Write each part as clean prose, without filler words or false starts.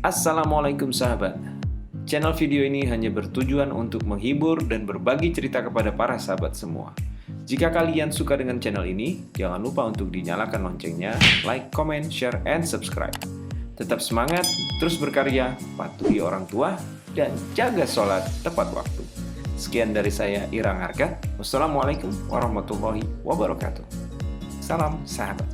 Assalamualaikum sahabat. Channel video ini hanya bertujuan untuk menghibur dan berbagi cerita kepada para sahabat semua. Jika kalian suka dengan channel ini, jangan lupa untuk dinyalakan loncengnya, like, comment, share, and subscribe. Tetap semangat, terus berkarya, patuhi orang tua, dan jaga sholat tepat waktu. Sekian dari saya, Irang Harkat. Wassalamualaikum warahmatullahi wabarakatuh. Salam sahabat.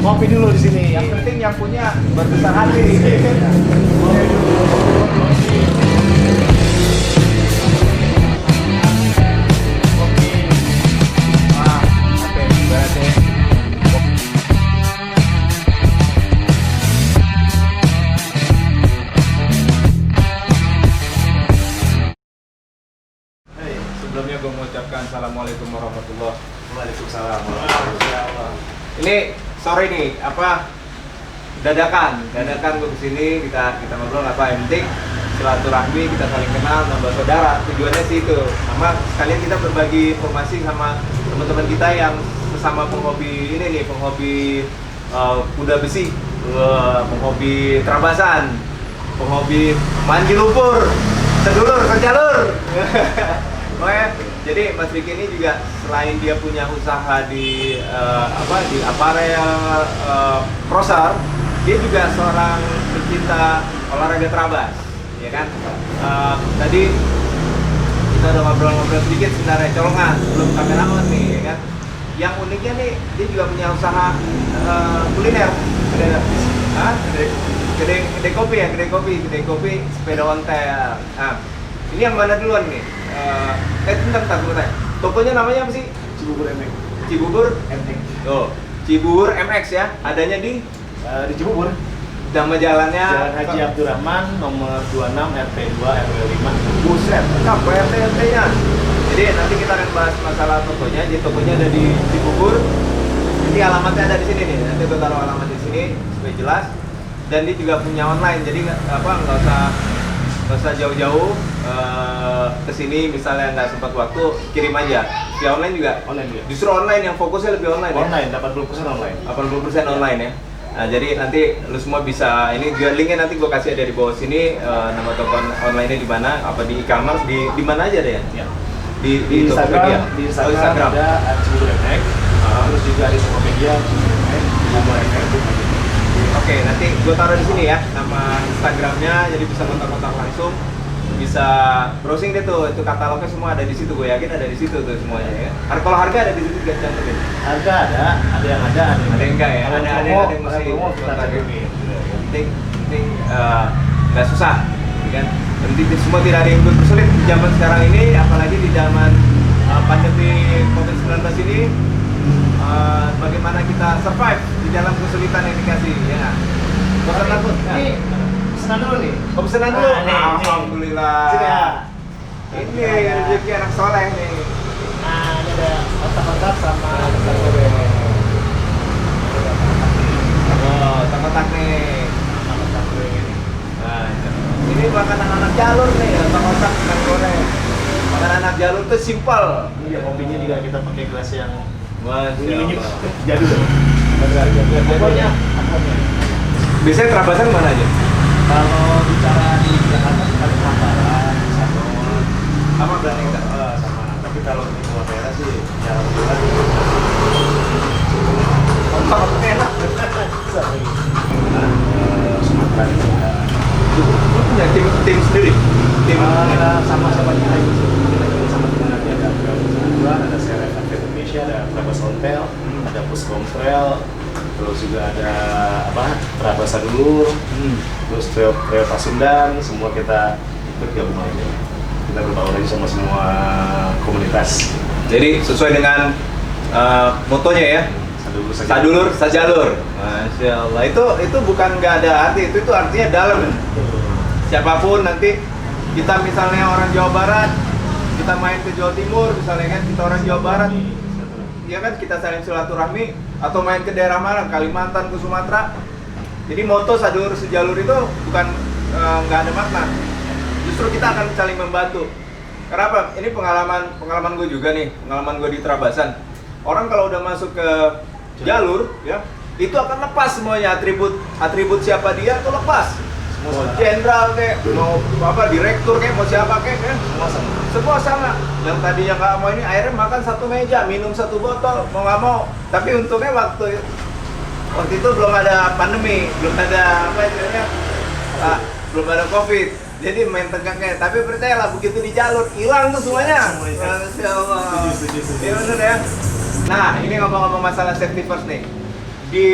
Kopi dulu di sini. Yang penting yang punya berbesar hati. Sebelumnya gue mengucapkan Assalamualaikum warahmatullahi wabarakatuh. Waalaikumsalam. Ini sorry nih, dadakan gue kesini, kita ngobrol yang penting silaturahmi, kita saling kenal, nambah saudara. Tujuannya sih itu, sama sekalian kita berbagi informasi sama teman-teman kita yang sesama penghobi ini nih, penghobi kuda besi, penghobi terabasan, penghobi mandi lumpur, sedulur, sejalur. Jadi Mas Riki ini juga selain dia punya usaha di di aparel crosser, dia juga seorang pecinta olahraga terabas, ya kan? Tadi kita udah ngobrol-ngobrol sedikit sebenarnya colongan belum kameramen nih, ya kan? Yang uniknya nih dia juga punya usaha kuliner, kedai kopi sepeda ontel. Nah, ini yang mana duluan nih? Bentar, tokonya namanya apa sih? Cibubur MX. Cibubur MX. Oh, Cibubur MX ya. Adanya di Cibubur. nama jalannya Jalan Haji Abdurrahman nomor 26 RT 2 RW 5. Buset, lengkap RT-nya. Jadi nanti kita akan bahas masalah tokonya. Jadi tokonya ada di Cibubur. Ini alamatnya ada di sini nih. Nanti kita taruh alamat di sini supaya jelas. Dan dia juga punya online. Jadi nggak usah jauh-jauh ke sini, misalnya nggak sempat waktu, kirim aja via online juga. Online juga. Justru online yang fokusnya lebih online. Online, ya? 80% online. 80% online ya. Nah, jadi nanti lu semua bisa, ini linknya nanti gue kasih ada di bawah sini, nama toko online-nya di mana, apa di e-commerce, di mana aja deh ya? Ya. Di Instagram, Tokopedia. di Instagram ada Cibubur MX. Terus juga di Tokopedia Cibubur MX, Cibubur MX. Oke, nanti gue taruh di sini ya nama Instagramnya, jadi bisa kontak-kontak langsung, bisa browsing deh tuh, itu katalognya semua ada di situ, gue yakin ada di situ tuh semuanya ya. Kalau harga ada di situ juga cantumin. Harga ada yang ada Ada yang enggak ya? Ada Ada yang mesti promo kita kontak ya. cantumin. Penting nggak susah, ya kan? Penting semua tidak ada yang bersulit di zaman sekarang ini, apalagi di zaman pandemi COVID-19 ini. Bagaimana kita survive di dalam kesulitan yang dikasih, ya nggak? Bosan takut? Ini pesanan dulu nih. Pesanan dulu? Nih. Alhamdulillah. Sini ya. Ini rezeki anak soleh nih. Nah, ini ada kotak-kotak sama Oh, kotak nih. Nah, ini bahkan anak-anak jalur nih, kotak ikan goreng. Bahkan anak jalur tuh simpel. Iya, kopinya juga kita pakai gelas yang Masya Allah. jadul. Pokoknya, Biasanya terabasan mana aja? kalau bicara di Jakarta paling Pamparan, Sanur, Sama berani enggak? sama. Tapi kalau di luar daerah sih, ya alhamdulillah. Kontak enak. Sumatera juga. Lu punya tim sendiri? Tim sama-sama kita itu. Kita juga sama dengan ada Garuda, ada Serena Indonesia, ada nempel, ada push control, terus juga ada Trabasa dulur, terus trail Pasundan, semua kita ikut gabung aja. Kita berbaur aja sama semua komunitas. Jadi sesuai dengan motonya ya. Sadulur sajalur. Masya Allah. Itu bukan nggak ada arti, itu artinya dalam. Siapapun nanti kita misalnya orang Jawa Barat, kita main ke Jawa Timur misalnya kan, kita orang Jawa Barat, ya kan kita saling silaturahmi, atau main ke daerah mana, Kalimantan ke Sumatera. Jadi moto sadulur sejalur itu bukan nggak ada makna. Justru kita akan saling membantu. Kenapa? Ini pengalaman gue juga nih, pengalaman gue di Trabasan. Orang kalau udah masuk ke jalur, ya itu akan lepas semuanya, atribut siapa dia tuh lepas. Mau jenderal kayak, mau direktur kayak, mau siapa kayak, semua sama. Yang tadinya nggak mau ini, akhirnya makan satu meja, minum satu botol, mau nggak mau. Tapi untungnya waktu itu belum ada pandemi, belum ada belum ada COVID. Jadi main tegaknya, tapi percayalah begitu di jalur hilang tuh semuanya. Masya Allah. Iya bener ya. Nah, ini ngomong-ngomong masalah safety first nih. Di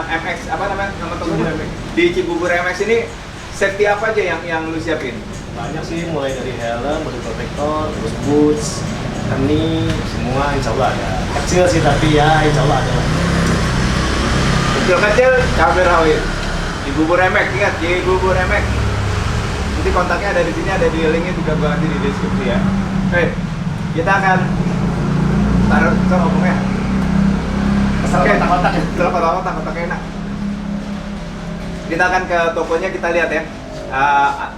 MX nama tokonya? Di Cibubur MX ini safety apa aja yang lu siapin? Banyak sih, mulai dari helm, body protector, terus boots, knee, semua insya Allah ada. Kecil sih tapi ya insya Allah ada. Kecil cabai rawit. Cibubur MX, ingat Cibubur MX. Nanti kontaknya ada di sini, ada di linknya juga gua nanti di deskripsi ya. Kita akan taruh ngomongnya. Kotak enak. Kita akan ke tokonya, kita lihat ya.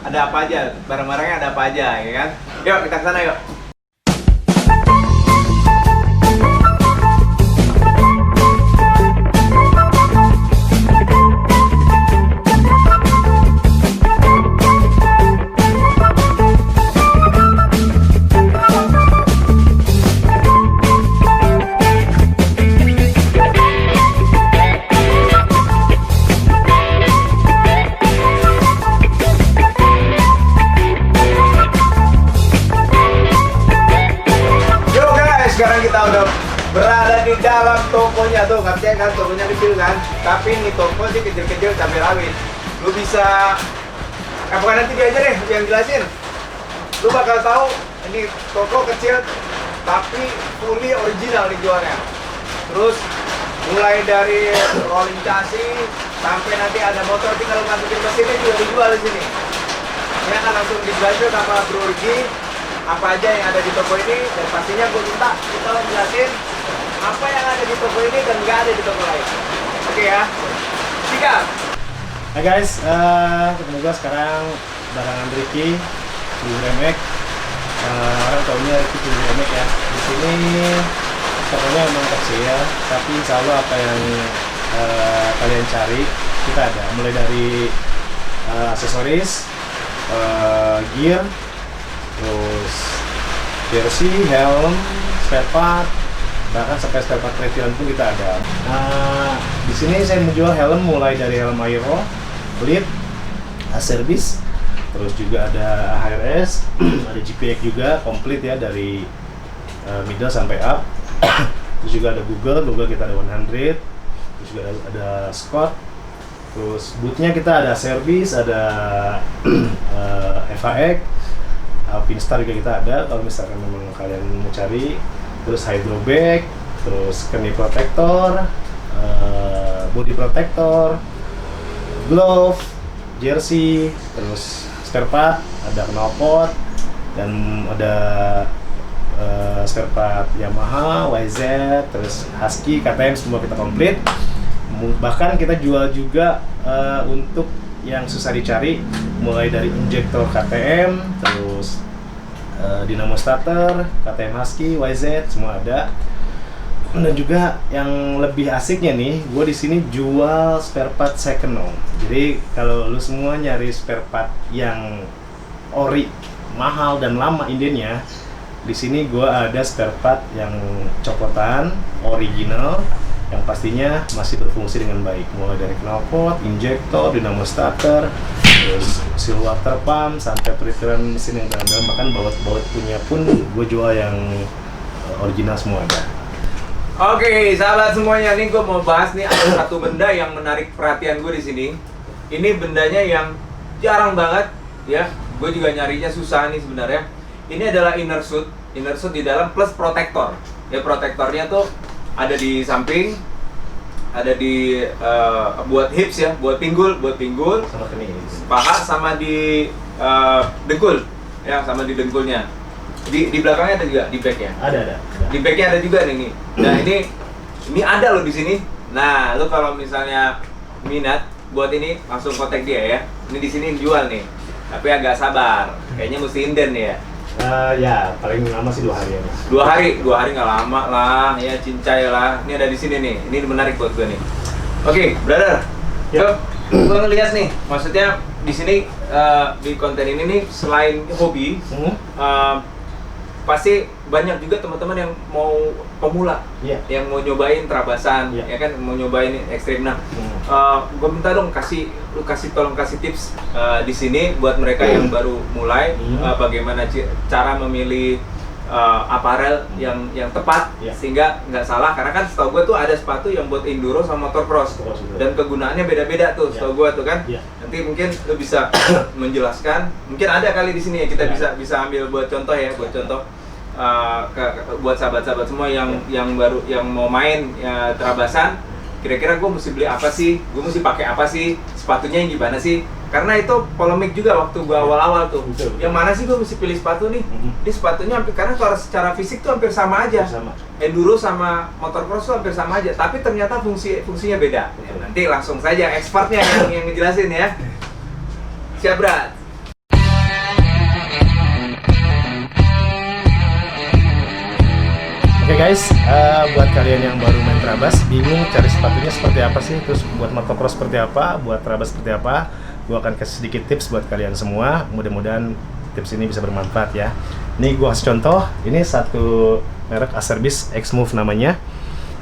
Ada apa aja, barang-barangnya ada apa aja, ya kan? Yuk kita ke sana yuk. Sekarang kita udah berada di dalam tokonya tuh, nggak percaya kan, tokonya kecil kan, tapi ini toko sih kecil-kecil cabai rawit. Lu bisa, bukan nanti dia aja deh yang jelasin. Lu bakal tahu ini toko kecil tapi fully original dijualnya. Terus mulai dari rolling chassis sampai nanti ada motor, tinggal masukin mesinnya juga dijual di sini. Ini akan langsung dijelasin sama Bro Urgi apa aja yang ada di toko ini, dan pastinya gue minta kita jelasin apa yang ada di toko ini dan nggak ada di toko lain. Oke ya, sikat. Hai guys, ketemu gue sekarang barengan Ricky di Remek. Orang taunya Ricky di Remek ya. Di sini tokonya memang kecil, tapi insya Allah apa yang kalian cari kita ada. Mulai dari aksesoris, gear, terus jersey, helm, spare part, bahkan sampai spare part retiran pun kita ada. Di sini saya menjual helm mulai dari helm Aero, Blade, Acerbis, terus juga ada HRS, ada GPX juga komplit ya dari middle sampai up. Terus juga ada Google kita ada 100, terus juga ada Scott. Terus bootnya kita ada Acerbis, ada FAX, Alpinstar juga kita ada kalau misalkan memang kalian mau cari. Terus hydro bag, terus knee protector, body protector, glove, jersey, terus spare part, ada knalpot, dan ada spare part Yamaha, YZ, terus Husky, KTM, semua kita komplit. Bahkan kita jual juga untuk yang susah dicari, mulai dari injektor KTM, terus dinamo starter, KTM Husky, YZ, semua ada. Dan juga yang lebih asiknya nih, gue di sini jual spare part second home. Jadi kalau lu semua nyari spare part yang ori, mahal dan lama indiannya, di sini gue ada spare part yang copotan, original, yang pastinya masih berfungsi dengan baik, mulai dari knalpot, injektor, dinamo starter, terus seal water pump, sampai peritiran mesin yang dalam-dalam, bahkan baut-baut punya pun gue jual yang original semua ada. Oke, sahabat semuanya, nih gue mau bahas nih ada satu benda yang menarik perhatian gue di sini. Ini bendanya yang jarang banget, ya. Gue juga nyarinya susah nih sebenarnya. Ini adalah inner suit di dalam plus protektor. Ya, protektornya tuh ada di samping, ada di buat hips ya, buat pinggul, Sama keni. paha sama di dengkul, ya, sama di dengkulnya. Di belakangnya ada juga di backnya. Ada. Di backnya ada juga nih. Nah ini ada loh di sini. Nah lo kalau misalnya minat buat ini langsung kontak dia ya. Ini di sini jual nih. Tapi agak sabar. Kayaknya mesti inden ya. Ya paling lama sih 2 hari ya Mas. 2 hari nggak lama lah. Ya cincay lah. Ini ada di sini nih. Ini menarik buat gue nih. Oke, brother. Ya. Gue ngeliat nih. Maksudnya di sini di konten ini nih selain hobi. Pasti banyak juga teman-teman yang mau pemula, yang mau nyobain terabasan, ya kan, mau nyobain ekstrim. Nah, gue minta dong tolong kasih tips di sini buat mereka yang baru mulai, bagaimana cara memilih aparel yang tepat sehingga nggak salah. Karena kan setahu gue tuh ada sepatu yang buat enduro sama motocross dan kegunaannya beda-beda tuh, setahu gue tuh kan. Nanti mungkin lo bisa menjelaskan, mungkin ada kali di sini ya kita bisa ambil buat contoh ya, buat sahabat-sahabat semua yang baru yang mau main terabasan. Kira-kira gue mesti beli apa sih? Gue mesti pakai apa sih? Sepatunya yang gimana sih? Karena itu polemik juga waktu gue awal-awal tuh. Betul. Yang mana sih gue mesti pilih sepatu nih? Ini sepatunya karena kalau secara fisik tuh hampir sama aja. Enduro sama motocross tuh hampir sama aja. Tapi ternyata fungsinya beda. Ya, nanti langsung saja expertnya yang ngejelasin ya. Siap, Brad? Oke guys, buat kalian yang baru main terabas, bingung cari sepatunya seperti apa sih, terus buat motocross seperti apa, buat terabas seperti apa, gue akan kasih sedikit tips buat kalian semua. Mudah-mudahan tips ini bisa bermanfaat ya. Ini gue kasih contoh, ini satu merek Acerbis X-Move namanya.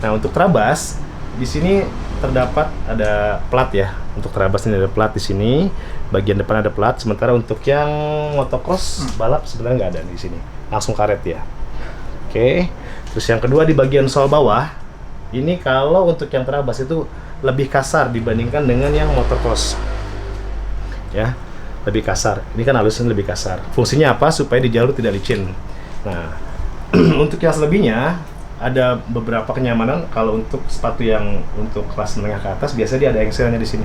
Nah untuk terabas, di sini terdapat ada plat ya. Untuk terabas ini ada plat di sini, bagian depan ada plat. Sementara untuk yang motocross balap sebenarnya nggak ada di sini, langsung karet ya. Oke. Terus yang kedua di bagian sol bawah, ini kalau untuk yang terabas itu lebih kasar dibandingkan dengan yang motocross. Ya, lebih kasar. Ini kan halusnya lebih kasar. Fungsinya apa? Supaya di jalur tidak licin. Nah, untuk yang selebihnya ada beberapa kenyamanan. Kalau untuk sepatu yang untuk kelas menengah ke atas, biasanya dia ada engselnya di sini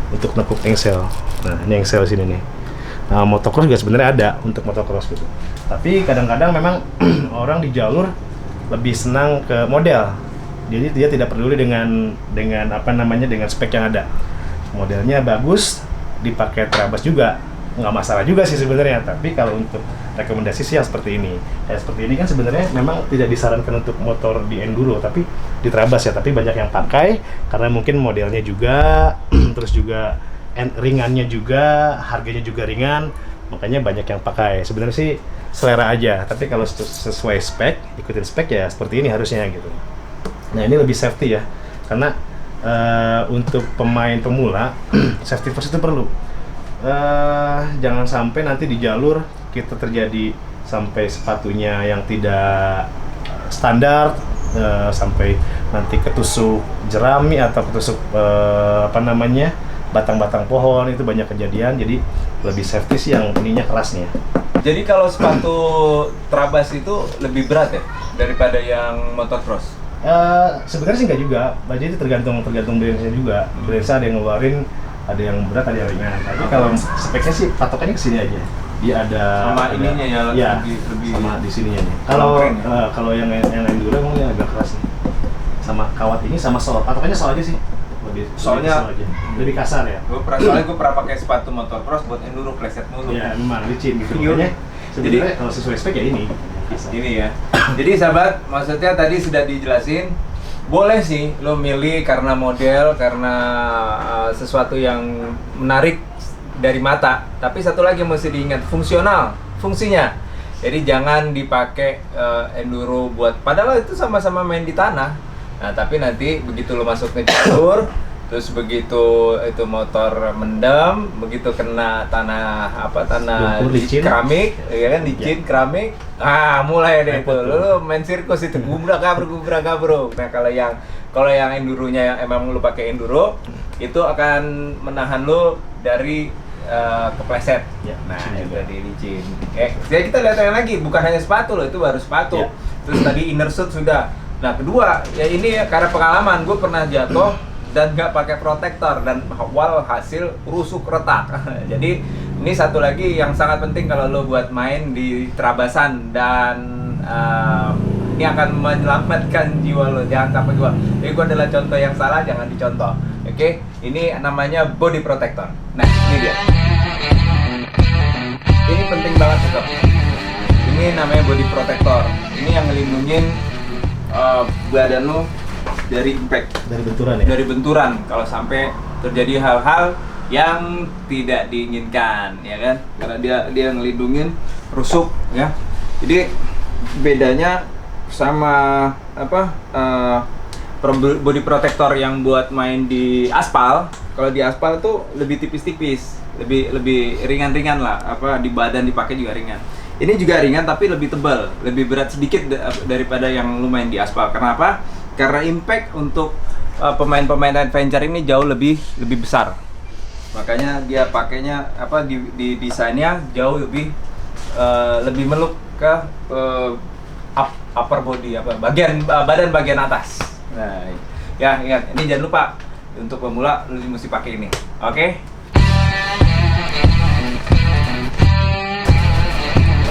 untuk nekuk engsel. Nah, ini engsel di sini nih. Nah, motocross juga sebenarnya ada untuk motocross gitu. Tapi kadang-kadang memang orang di jalur lebih senang ke model, jadi dia tidak peduli dengan apa namanya, dengan spek yang ada. Modelnya bagus, dipakai terabas juga nggak masalah juga sih sebenarnya. Tapi kalau untuk rekomendasi sih yang seperti ini, seperti ini kan sebenarnya memang tidak disarankan untuk motor di enduro, tapi di terabas ya. Tapi banyak yang pakai karena mungkin modelnya juga, terus juga ringannya juga, harganya juga ringan, makanya banyak yang pakai. Sebenarnya sih selera aja, tapi kalau sesuai spek, ikutin spek ya seperti ini harusnya gitu. Nah ini lebih safety ya, karena untuk pemain pemula safety first itu perlu. Jangan sampai nanti di jalur kita terjadi sampai sepatunya yang tidak standar, sampai nanti ketusuk jerami atau ketusuk batang-batang pohon, itu banyak kejadian. Jadi lebih safety sih yang ininya kerasnya. Jadi kalau sepatu terabas itu lebih berat ya daripada yang motocross? Sebenarnya sih nggak juga. Jadi itu tergantung brandnya juga. Brandnya ada yang ngeluarin, ada yang berat, ada yang ringan. Tapi kalau speknya sih patokannya kesini aja. Dia ada sama ininya ya, lebih sama di sininya nih. Kalau yang enduro emang agak keras nih. Sama kawat ini sama sol. Patokannya sol aja sih. Soalnya lebih kasar ya. Soalnya gue pernah pakai sepatu motocross buat enduro, pleset mulu. Iya, memang licin gitu. Makanya sebenarnya kalau sesuai spek ya ini. Ini ya. Jadi sahabat, maksudnya tadi sudah dijelasin, boleh sih lo milih karena model, karena sesuatu yang menarik dari mata. Tapi satu lagi yang mesti diingat, fungsinya. Jadi jangan dipakai enduro buat, padahal itu sama-sama main di tanah. Nah tapi nanti begitu lo masuk ke jalur, Terus begitu itu motor mendem, begitu kena tanah Lumpur, licin. keramik, ya kan licin keramik, mulai deh itu, lu main sirkus itu gubrak gabruk. Nah kalau yang enduronya yang emang lu pakai enduro, itu akan menahan lu dari kepleset. Ya, Nah licin itu juga. di licin. Jadi kita lihat yang lagi, bukan hanya sepatu loh, itu baru sepatu. Ya. Terus tadi inner suit sudah. Nah kedua ya ini ya karena pengalaman gue pernah jatuh dan nggak pakai protektor dan hasil rusuk retak. Jadi ini satu lagi yang sangat penting kalau lo buat main di terabasan dan ini akan menyelamatkan jiwa lo, jangan sampai gua. Ini gua adalah contoh yang salah, jangan dicontoh. Oke, ini namanya body protector. Nah ini dia. Ini penting banget sob. Ini namanya body protector. Ini yang ngelindungin badan lo dari impact, Dari benturan ya. dari benturan kalau sampai terjadi hal-hal yang tidak diinginkan, ya kan? Karena dia ngelindungin rusuk, ya. Jadi bedanya sama body protector yang buat main di aspal. Kalau di aspal tuh lebih tipis-tipis, lebih ringan-ringan lah. Di badan dipakai juga ringan. Ini juga ringan tapi lebih tebal, lebih berat sedikit daripada yang lu main di aspal. Kenapa? Karena impact untuk pemain-pemain adventure ini jauh lebih besar. Makanya dia pakainya di desainnya jauh lebih meluk ke upper body, badan bagian atas. Nah, ya ingat, ini jangan lupa untuk pemula lu mesti pakai ini. Oke?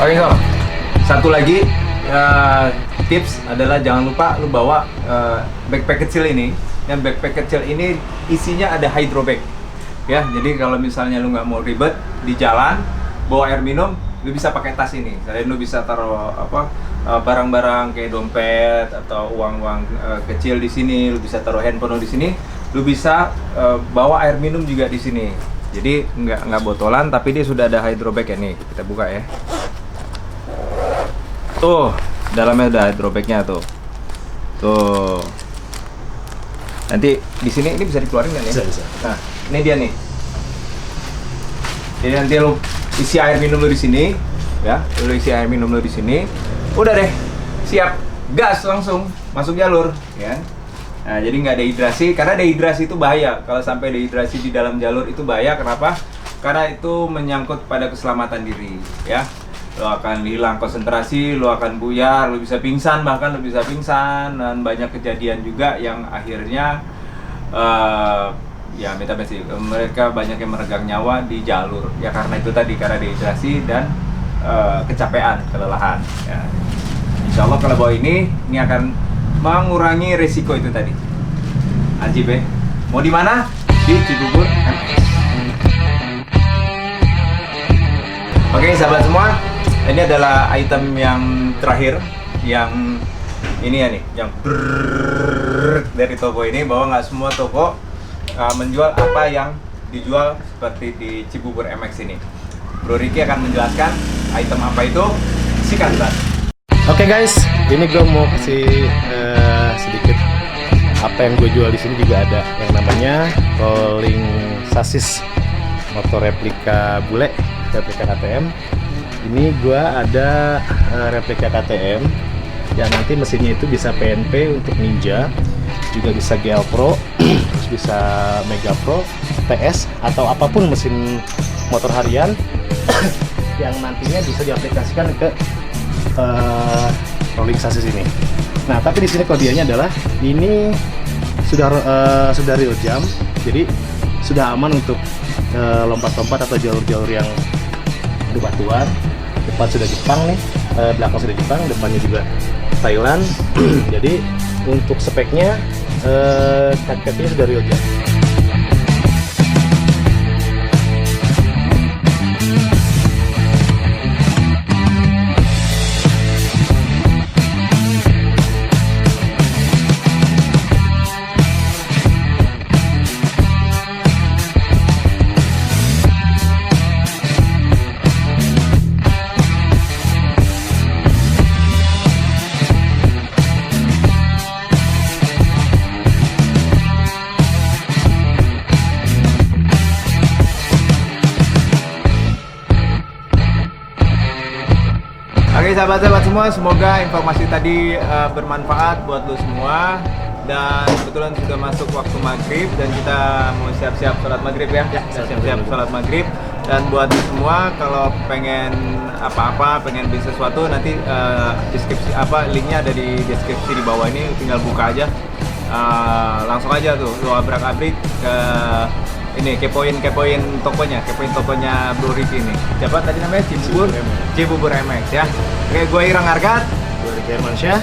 Oke, so. Satu lagi tips adalah jangan lupa lu bawa backpack kecil ini. Dan backpack kecil ini isinya ada hydro bag. Ya, jadi kalau misalnya lu nggak mau ribet di jalan, bawa air minum, lu bisa pakai tas ini. Selain lu bisa taruh barang-barang kayak dompet atau uang-uang kecil di sini, lu bisa taruh handphone lu di sini, lu bisa bawa air minum juga di sini. Jadi nggak botolan, tapi dia sudah ada hydro bag ya nih. Kita buka ya. Tuh, dalamnya udah hydro bagnya tuh. Tuh. Nanti di sini ini bisa dikeluarin kan ya? Bisa. Nah, ini dia nih. Jadi nanti lu isi air minum lu di sini, ya. Lu isi air minum lu di sini. Udah deh, siap. Gas langsung masuk jalur, ya. Nah, jadi nggak dehidrasi, karena dehidrasi itu bahaya. Kalau sampai dehidrasi di dalam jalur itu bahaya. Kenapa? Karena itu menyangkut pada keselamatan diri, ya. Lo akan hilang konsentrasi, lo akan buyar, lo bisa pingsan, dan banyak kejadian juga yang akhirnya ya sih mereka banyak yang meregang nyawa di jalur, ya karena itu tadi, karena dehidrasi dan kecapean, kelelahan, ya. Insya Allah kalau bawa ini akan mengurangi resiko itu tadi. Ajib ya. Mau di mana? Di Cibubur MS. Oke sahabat semua, ini adalah item yang terakhir, yang ini ya nih, yang dari toko ini, bahwa nggak semua toko menjual apa yang dijual seperti di Cibubur MX ini. Bro Ricky akan menjelaskan item apa itu, sikat Bang. Oke guys, ini gue mau kasih sedikit apa yang gue jual di sini. Juga ada yang namanya rolling chassis motor replika bule, replika KTM. Ini gue ada replika KTM yang nanti mesinnya itu bisa PNP untuk Ninja, juga bisa GL Pro, terus bisa Mega Pro, TS, atau apapun mesin motor harian yang nantinya bisa diaplikasikan ke rolling chassis ini. Nah, tapi di sini kodenya adalah ini sudah real jump, jadi sudah aman untuk lompat-lompat atau jalur-jalur yang bebatuan. Depan sudah Jepang nih, belakang sudah Jepang, depannya juga Thailand. Jadi untuk speknya kakeknya sudah real jump. sahabat-sahabat semua, semoga informasi tadi bermanfaat buat lo semua. Dan kebetulan sudah masuk waktu maghrib dan kita mau siap-siap sholat maghrib ya. Siap-siap sholat maghrib. Dan buat lo semua, kalau pengen apa-apa, pengen bisnis sesuatu, nanti deskripsi linknya ada di deskripsi di bawah ini, tinggal buka aja. Langsung aja tuh lo abrak-abrik ke ini kepoin tokonya Bro Ricky ini. Siapa tadi namanya? Cibubur MX ya. Oke, gue Irang Argat. Gue Ricky Hermansyah.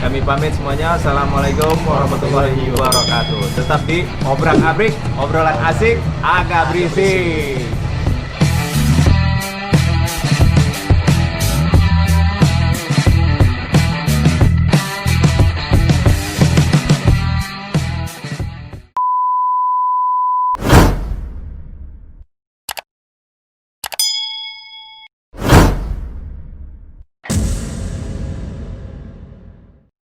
Kami pamit semuanya. Assalamualaikum warahmatullahi wabarakatuh. Tetap di obrak-abrik, obrolan asik, agak berisik.